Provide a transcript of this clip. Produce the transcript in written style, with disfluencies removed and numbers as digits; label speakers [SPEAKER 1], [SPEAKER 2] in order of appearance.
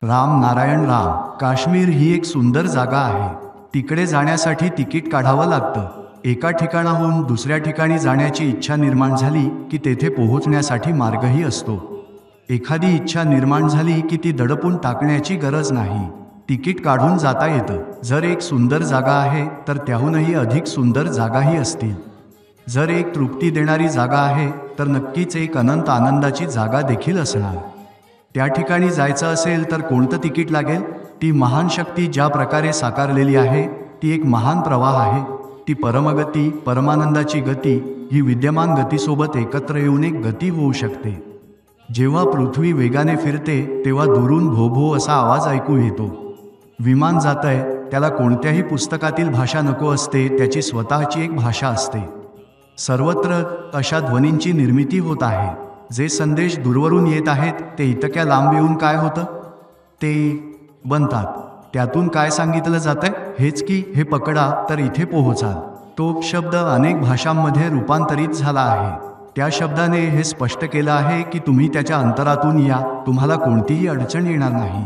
[SPEAKER 1] राम नारायण राम. काश्मीर ही एक सुंदर जागा आहे. तिकडे जाण्यासाठी तिकीट काढावं लागतं. एका ठिकाणाहून दुसऱ्या ठिकाणी जाण्याची इच्छा निर्माण झाली की तेथे पोहोचण्यासाठी मार्गही असतो. एखादी इच्छा निर्माण झाली की ती दडपून टाकण्याची गरज नाही. तिकीट काढून जाता येतं. जर एक सुंदर जागा आहे तर त्याहूनही अधिक सुंदर जागाही असतील. जर एक तृप्ती देणारी जागा आहे तर नक्कीच एक अनंत आनंदाची जागा देखील असणार. त्या ठिकाणी जायचं असेल तर कोणतं तिकीट लागेल? ती महान शक्ती ज्या प्रकारे साकारलेली आहे ती एक महान प्रवाह आहे. ती परमगती, परमानंदाची गती ही विद्यमान गतीसोबत एकत्र येऊन एक गती होऊ शकते. जेव्हा पृथ्वी वेगाने फिरते तेव्हा दुरून भो भो असा आवाज ऐकू येतो. विमान जातंय, त्याला कोणत्याही पुस्तकातील भाषा नको असते, त्याची स्वतःची एक भाषा असते. सर्वत्र अशा ध्वनींची निर्मिती होत आहे. जे संदेश दूरवरून येत आहेत ते इतक्या लांब येऊन काय होतं? ते बनतात. त्यातून काय सांगितलं जातंय? हेच की हे पकडा तर इथे पोहोचाल. तो शब्द अनेक भाषांमध्ये रूपांतरित झाला आहे. त्या शब्दाने हे स्पष्ट केलं आहे की तुम्ही त्याच्या अंतरातून या, तुम्हाला कोणतीही अडचण येणार नाही.